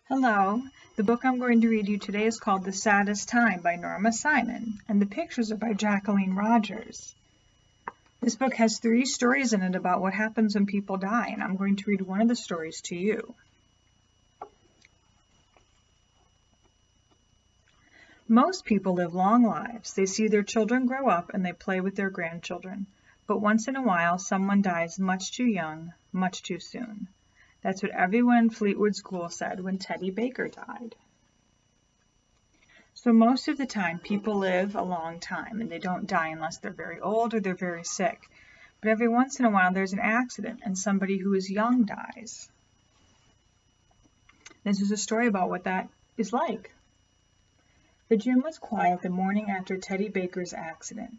Hello. The book I'm going to read you today is called The Saddest Time by Norma Simon, and the pictures are by Jacqueline Rogers. This book has 3 stories in it about what happens when people die, and I'm going to read one of the stories to you. Most people live long lives. They see their children grow up and they play with their grandchildren. But once in a while, someone dies much too young, much too soon. That's what everyone in Fleetwood School said when Teddy Baker died. So most of the time, people live a long time, and they don't die unless they're very old or they're very sick. But every once in a while, there's an accident, and somebody who is young dies. This is a story about what that is like. The gym was quiet the morning after Teddy Baker's accident.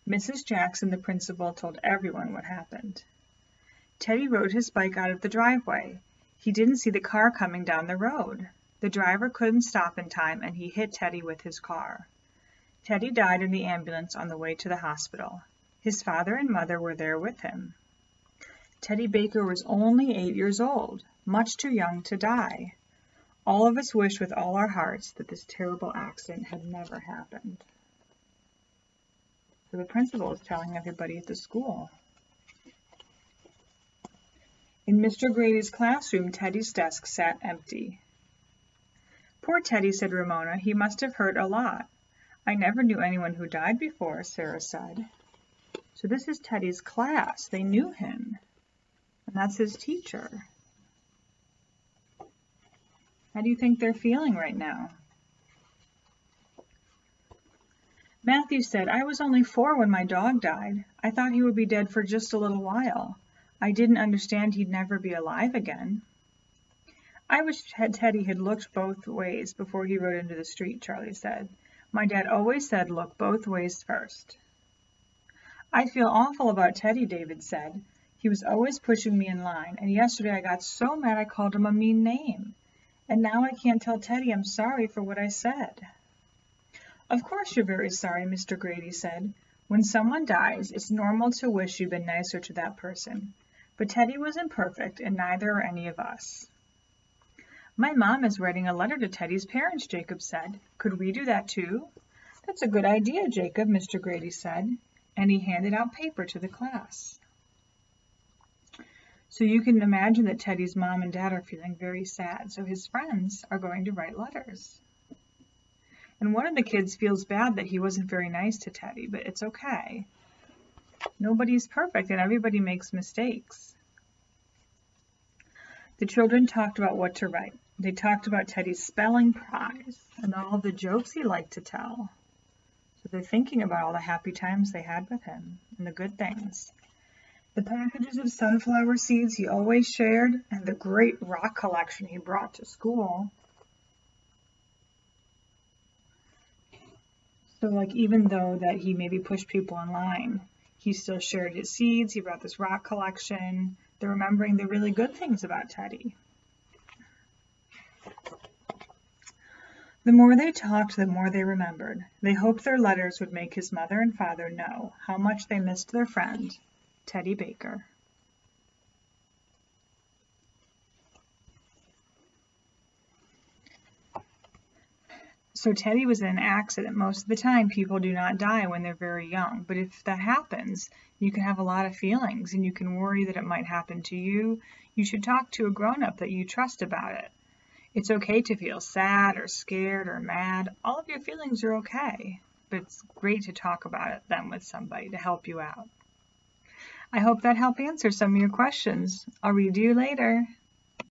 Mrs. Jackson, the principal, told everyone what happened. Teddy rode his bike out of the driveway. He didn't see the car coming down the road. The driver couldn't stop in time, and he hit Teddy with his car. Teddy died in the ambulance on the way to the hospital. His father and mother were there with him. Teddy Baker was only 8 years old, much too young to die. All of us wish with all our hearts that this terrible accident had never happened. So the principal is telling everybody at the school. In Mr. Grady's classroom, Teddy's desk sat empty. Poor Teddy, said Ramona. He must have hurt a lot. I never knew anyone who died before, Sarah said. So this is Teddy's class. They knew him. And that's his teacher. How do you think they're feeling right now? Matthew said, I was only 4 when my dog died. I thought he would be dead for just a little while. I didn't understand he'd never be alive again. I wish Teddy had looked both ways before he rode into the street, Charlie said. My dad always said look both ways first. I feel awful about Teddy, David said. He was always pushing me in line, and yesterday I got so mad I called him a mean name. And now I can't tell Teddy I'm sorry for what I said. Of course you're very sorry, Mr. Grady said. When someone dies, it's normal to wish you'd been nicer to that person. But Teddy wasn't perfect, and neither are any of us. My mom is writing a letter to Teddy's parents, Jacob said. Could we do that too? That's a good idea, Jacob, Mr. Grady said, and he handed out paper to the class. So you can imagine that Teddy's mom and dad are feeling very sad, so his friends are going to write letters. And one of the kids feels bad that he wasn't very nice to Teddy, but it's okay. Nobody's perfect and everybody makes mistakes. The children talked about what to write. They talked about Teddy's spelling prize and all the jokes he liked to tell. So they're thinking about all the happy times they had with him and the good things. The packages of sunflower seeds he always shared and the great rock collection he brought to school. So like even though that he maybe pushed people in line, he still shared his seeds, he brought this rock collection. They're remembering the really good things about Teddy. The more they talked, the more they remembered. They hoped their letters would make his mother and father know how much they missed their friend, Teddy Baker. So Teddy was in an accident. Most of the time, people do not die when they're very young. But if that happens, you can have a lot of feelings and you can worry that it might happen to you. You should talk to a grown-up that you trust about it. It's okay to feel sad or scared or mad. All of your feelings are okay. But it's great to talk about them with somebody to help you out. I hope that helped answer some of your questions. I'll read to you later.